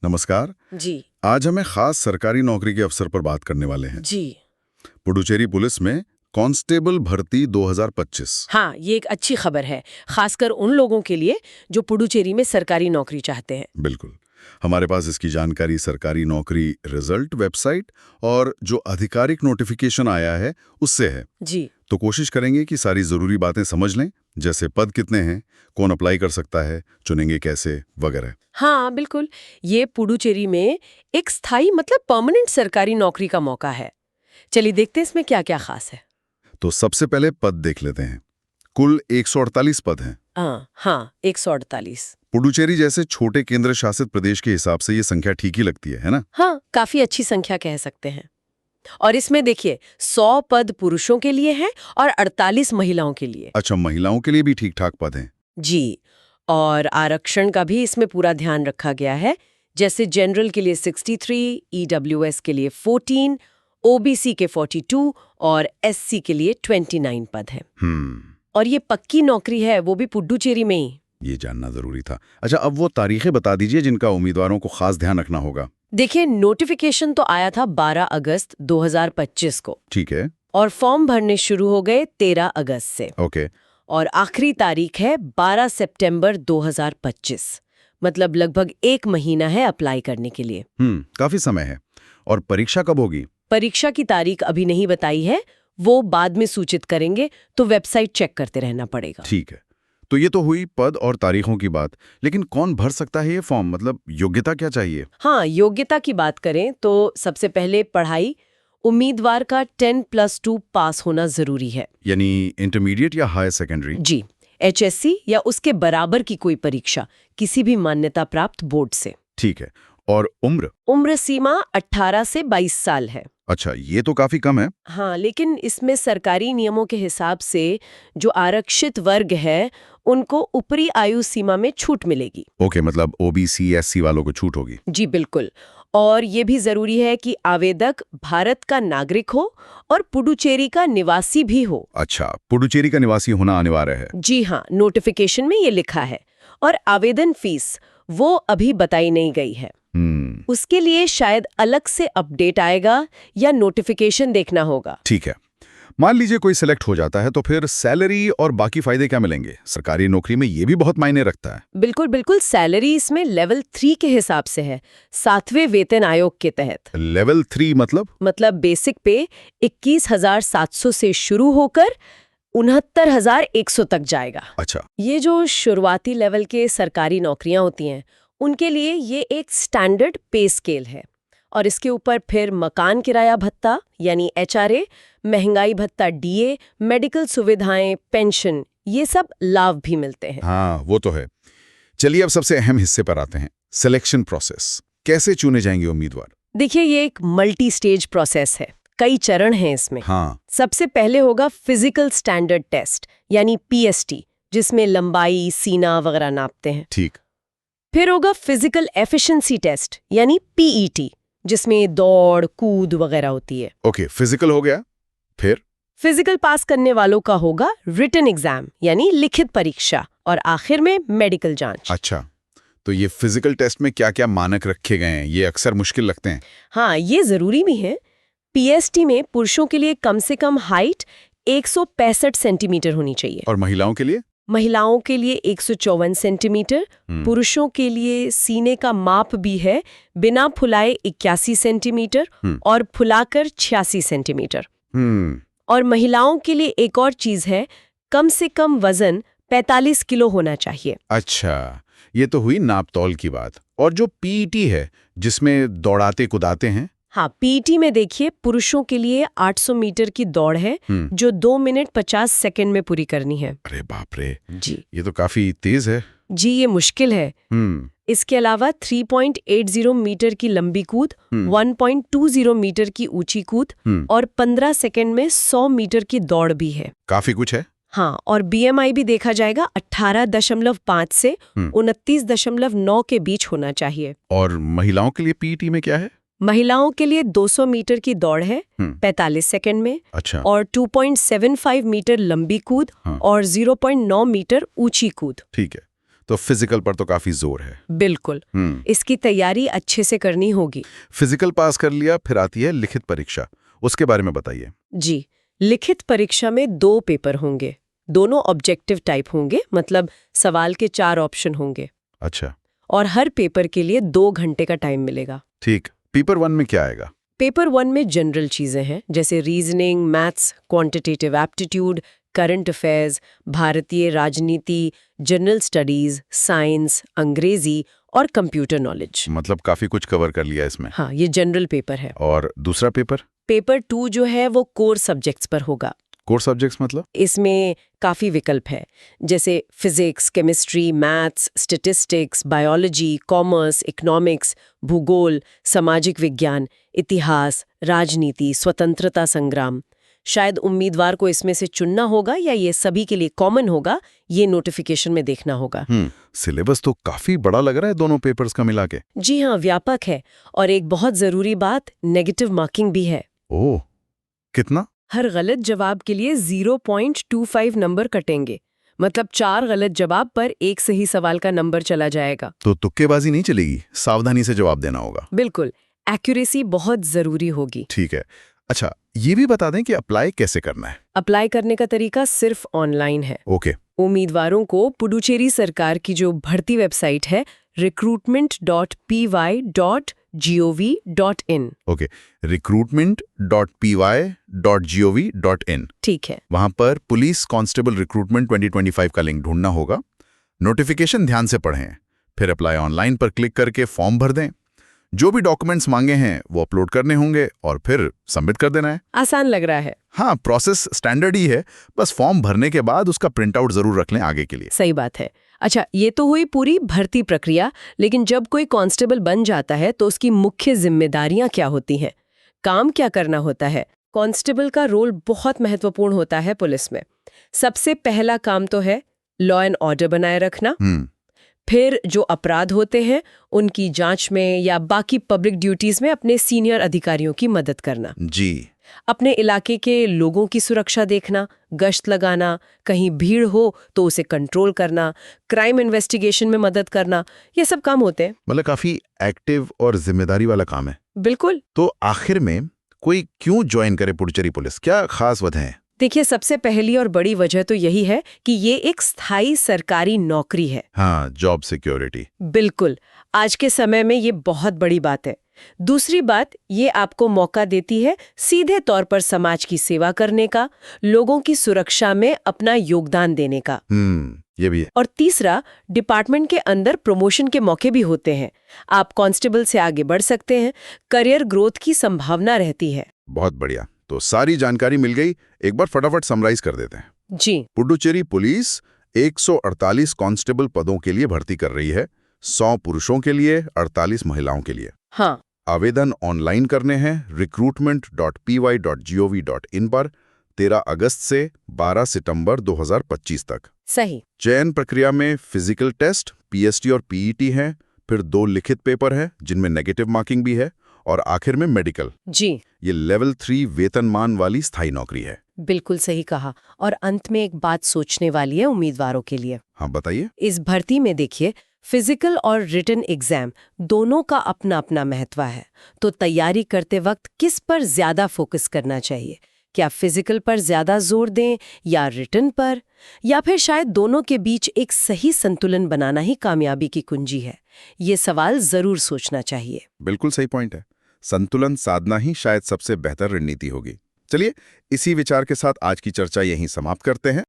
नमस्कार। जी। आज हमें खास सरकारी नौकरी के अवसर पर बात करने वाले हैं। जी पुडुचेरी पुलिस में कांस्टेबल भर्ती 2025। हाँ, ये एक अच्छी खबर है, खासकर उन लोगों के लिए जो पुडुचेरी में सरकारी नौकरी चाहते हैं। बिल्कुल, हमारे पास इसकी जानकारी सरकारी नौकरी रिजल्ट वेबसाइट और जो आधिकारिक नोटिफिकेशन आया है उससे है। जी। तो कोशिश करेंगे कि सारी जरूरी बातें समझ लें, जैसे पद कितने हैं, कौन अप्लाई कर सकता है, चुनेंगे कैसे, वगैरह। हाँ बिल्कुल, ये पुडुचेरी में एक स्थायी मतलब परमानेंट सरकारी नौकरी का मौका है। चलिए देखते हैं इसमें क्या क्या खास है। तो सबसे पहले पद देख लेते हैं। कुल 148 पद हैं। हाँ 148। पुडुचेरी जैसे छोटे केंद्र शासित प्रदेश के हिसाब से ये संख्या ठीक ही लगती है ना? हाँ, काफी अच्छी संख्या कह सकते हैं। और इसमें देखिए 100 पद पुरुषों के लिए हैं और 48 महिलाओं के लिए। अच्छा, महिलाओं के लिए भी ठीक ठाक पद हैं। जी, और आरक्षण का भी इसमें पूरा ध्यान रखा गया है। जैसे जनरल के लिए 63, ईडब्ल्यूएस के लिए 14, ओबीसी के 42 और एससी के लिए 29 पद हैं। और ये पक्की नौकरी है, वो भी पुडुचेरी में ही। ये जानना जरूरी था। अच्छा, अब वो तारीखें बता दीजिए जिनका उम्मीदवारों को खास ध्यान रखना होगा। देखिए, नोटिफिकेशन तो आया था 12 अगस्त 2025 को। ठीक है। और फॉर्म भरने शुरू हो गए 13 अगस्त से। ओके। और आखिरी तारीख है 12 सितंबर 2025। मतलब लगभग 1 महीना है अप्लाई करने के लिए। काफी समय है। और परीक्षा कब होगी? परीक्षा की तारीख अभी नहीं बताई है, वो बाद में सूचित करेंगे, तो वेबसाइट चेक करते रहना पड़ेगा। ठीक है। तो ये तो हुई पद और तारीखों की बात, लेकिन कौन भर सकता है ये फॉर्म? मतलब योग्यता क्या चाहिए? हाँ, योग्यता की बात करें तो सबसे पहले पढ़ाई, उम्मीदवार का 10+2 पास होना जरूरी है। यानी इंटरमीडिएट या हायर सेकेंडरी? जी, HSC या उसके बराबर की कोई परीक्षा किसी भी मान्यता प्राप्त बोर्ड से। ठीक है। और उम्र सीमा 18 से 22 साल है। अच्छा, ये तो काफी कम है। हाँ, लेकिन इसमें सरकारी नियमों के हिसाब से जो आरक्षित वर्ग है उनको ऊपरी आयु सीमा में छूट मिलेगी। ओके, मतलब ओबीसी एससी वालों को छूट होगी। जी बिल्कुल। और ये भी जरूरी है कि आवेदक भारत का नागरिक हो और पुडुचेरी का निवासी भी हो। अच्छा, पुडुचेरी का निवासी होना अनिवार्य है? जी हाँ, नोटिफिकेशन में ये लिखा है। और आवेदन फीस वो अभी बताई नहीं गई है। उसके लिए शायद अलग से अपडेट आएगा या नोटिफिकेशन देखना होगा। ठीक है। मान लीजिए कोई सिलेक्ट हो जाता है, तो फिर सैलरी और बाकी फायदे क्या मिलेंगे? सरकारी नौकरी में ये भी बहुत मायने रखता है। बिल्कुल बिल्कुल, सैलरी इसमें लेवल 3 के हिसाब से है, 7वें वेतन आयोग के तहत। लेवल 3 मतलब बेसिक पे 21,700 से शुरू होकर 69,100 तक जाएगा। अच्छा। ये जो शुरुआती लेवल के सरकारी नौकरियां होती हैं उनके लिए ये एक स्टैंडर्ड पे स्केल है। और इसके ऊपर फिर मकान किराया भत्ता यानी HRA, महंगाई भत्ता DA, मेडिकल सुविधाएं, पेंशन, ये सब लाभ भी मिलते हैं। हाँ, वो तो है। चलिए अब सबसे अहम हिस्से पर आते हैं, सिलेक्शन प्रोसेस। कैसे चुने जाएंगे उम्मीदवार? देखिए, ये एक मल्टी स्टेज प्रोसेस है, कई चरण हैं इसमें। हाँ। सबसे पहले होगा फिजिकल स्टैंडर्ड टेस्ट यानी PST, जिसमें लंबाई, सीना वगैरह नापते हैं। ठीक। फिर होगा फिजिकल एफिशिएंसी टेस्ट यानी PET, जिसमें दौड़ कूद वगैरह होती है। ओके, फिजिकल हो गया। फिर फिजिकल पास करने वालों का होगा रिटन एग्जाम यानी लिखित परीक्षा, और आखिर में मेडिकल जांच। अच्छा, तो ये फिजिकल टेस्ट में क्या क्या मानक रखे गए हैं? ये अक्सर मुश्किल लगते हैं। हाँ, ये जरूरी भी है। PST में पुरुषों के लिए कम से कम हाइट 165 सेंटीमीटर होनी चाहिए। और महिलाओं के लिए? महिलाओं के लिए 154 सेंटीमीटर। पुरुषों के लिए सीने का माप भी है, बिना फुलाए 81 सेंटीमीटर और फुलाकर 86 सेंटीमीटर। और महिलाओं के लिए एक और चीज है, कम से कम वजन 45 किलो होना चाहिए। अच्छा, ये तो हुई नाप तौल की बात। और जो PET है, जिसमें दौड़ाते कुदाते हैं? हाँ, PET में देखिए पुरुषों के लिए 800 मीटर की दौड़ है जो 2 मिनट 50 सेकंड में पूरी करनी है। अरे बाप रे जी, ये तो काफी तेज है। जी, ये मुश्किल है। इसके अलावा 3.80 मीटर की लंबी कूद, 1.20 मीटर की ऊंची कूद और 15 सेकंड में 100 मीटर की दौड़ भी है। काफी कुछ है। हाँ, और BMI भी देखा जाएगा 18.5 से 29.9 के बीच होना चाहिए। और महिलाओं के लिए PET में क्या है? महिलाओं के लिए 200 मीटर की दौड़ है 45 सेकंड में। अच्छा। और 2.75 मीटर लंबी कूद और 0.9 मीटर ऊंची कूद। ठीक है, तो फिजिकल पर तो काफी जोर है। बिल्कुल। इसकी तैयारी अच्छे से करनी होगी। फिजिकल पास कर लिया, फिर आती है लिखित परीक्षा। उसके बारे में बताइए। जी, लिखित परीक्षा में 2 पेपर होंगे। दोनों ऑब्जेक्टिव टाइप होंगे, मतलब सवाल के 4 ऑप्शन होंगे। अच्छा। और हर पेपर के लिए 2 घंटे का टाइम मिलेगा। ठीक। पेपर 1 में क्या आएगा? पेपर 1 में जनरल चीजें हैं, जैसे reasoning, maths, quantitative aptitude, current affairs, भारतीय राजनीति, जनरल स्टडीज, साइंस, अंग्रेजी और कंप्यूटर नॉलेज। मतलब काफी कुछ कवर कर लिया इसमें। हाँ, ये जनरल पेपर है। और दूसरा पेपर? पेपर 2 जो है वो कोर सब्जेक्ट्स पर होगा। कोर सब्जेक्ट्स मतलब? इसमें काफी विकल्प है, जैसे physics, chemistry, maths, statistics, biology, commerce, economics, भूगोल, सामाजिक विज्ञान, इतिहास, राजनीति, स्वतंत्रता संग्राम। शायद उम्मीदवार को इसमें से चुनना होगा या ये सभी के लिए कॉमन होगा, ये नोटिफिकेशन में देखना होगा। सिलेबस तो काफी बड़ा लग रहा है दोनों पेपर्स का मिला के। जी हाँ, व्यापक है। और एक बहुत जरूरी बात, नेगेटिव मार्किंग भी है। ओह, कितना? हर गलत जवाब के लिए 0.25 नंबर कटेंगे। मतलब 4 गलत जवाब पर 1 सही सवाल का नंबर चला जाएगा। तो तुक्केबाजी नहीं चलेगी, सावधानी से जवाब देना होगा। बिल्कुल, एक्यूरेसी बहुत जरूरी होगी। ठीक है। अच्छा, ये भी बता दें कि अप्लाई कैसे करना है। अप्लाई करने का तरीका सिर्फ ऑनलाइन है। ओके। उम्मीदवारों को पुडुचेरी सरकार की जो भर्ती वेबसाइट है recruitment.py.gov.in। Okay, recruitment.py.gov.in। ठीक है। वहां पर पुलिस कांस्टेबल रिक्रूटमेंट 2025 का लिंक ढूंढना होगा। नोटिफिकेशन ध्यान से पढ़ें, फिर अप्लाई ऑनलाइन पर क्लिक करके फॉर्म भर दें। जो भी डॉक्यूमेंट्स मांगे हैं वो अपलोड करने होंगे और फिर सबमिट कर देना है। आसान लग रहा है। हाँ, प्रोसेस स्टैंडर्ड ही है, बस फॉर्म भरने के बाद उसका प्रिंट आउट जरूर रख लें आगे के लिए। सही बात है। अच्छा, ये तो हुई पूरी भर्ती प्रक्रिया, लेकिन जब कोई कांस्टेबल बन जाता है तो उसकी मुख्य जिम्मेदारियां क्या होती हैं? काम क्या करना होता है? कांस्टेबल का रोल बहुत महत्वपूर्ण होता है पुलिस में। सबसे पहला काम तो है लॉ एंड ऑर्डर बनाए रखना। फिर जो अपराध होते हैं उनकी जांच में या बाकी पब्लिक ड्यूटीज में अपने सीनियर अधिकारियों की मदद करना। जी। अपने इलाके के लोगों की सुरक्षा देखना, गश्त लगाना, कहीं भीड़ हो तो उसे कंट्रोल करना, क्राइम इन्वेस्टिगेशन में मदद करना, ये सब काम होते हैं। मतलब काफी एक्टिव और जिम्मेदारी वाला काम है। बिल्कुल। तो आखिर में कोई क्यों ज्वाइन करे पुडुचेरी पुलिस? क्या खास वजह है? देखिए, सबसे पहली और बड़ी वजह तो यही है कि ये एक स्थायी सरकारी नौकरी है। हाँ, जॉब सिक्योरिटी। बिल्कुल, आज के समय में ये बहुत बड़ी बात है। दूसरी बात, ये आपको मौका देती है सीधे तौर पर समाज की सेवा करने का, लोगों की सुरक्षा में अपना योगदान देने का। ये भी है। और तीसरा, डिपार्टमेंट के अंदर प्रमोशन के मौके भी होते हैं। आप कांस्टेबल से आगे बढ़ सकते हैं, करियर ग्रोथ की संभावना रहती है। बहुत बढ़िया। तो सारी जानकारी मिल गई, एक बार फटाफट समराइज कर देते हैं। जी। पुडुचेरी पुलिस 148 कांस्टेबल पदों के लिए भर्ती कर रही है, 100 पुरुषों के लिए, 48 महिलाओं के लिए। हाँ। आवेदन ऑनलाइन करने हैं recruitment.py.gov.in पर 13 अगस्त से 12 सितंबर 2025 तक। सही। चयन प्रक्रिया में फिजिकल टेस्ट, पीएसटी और पीईटी हैं, फिर 2 लिखित पेपर हैं जिनमें नेगेटिव मार्किंग भी है, और आखिर में मेडिकल। जी। ये लेवल 3 वेतनमान वाली स्थायी नौकरी है। बिल्कुल सही कहा। और अंत में एक बात सोचने वाली है उम्मीदवारों के लिए। हाँ, बताइए। इस भर्ती में देखिए, फिजिकल और रिटन एग्जाम दोनों का अपना अपना महत्व है। तो तैयारी करते वक्त किस पर ज्यादा फोकस करना चाहिए? क्या फिजिकल पर ज्यादा जोर दें या रिटन पर, या फिर शायद दोनों के बीच एक सही संतुलन बनाना ही कामयाबी की कुंजी है? ये सवाल जरूर सोचना चाहिए। बिल्कुल सही पॉइंट है। संतुलन साधना ही शायद सबसे बेहतर रणनीति होगी। चलिए, इसी विचार के साथ आज की चर्चा यहीं समाप्त करते हैं।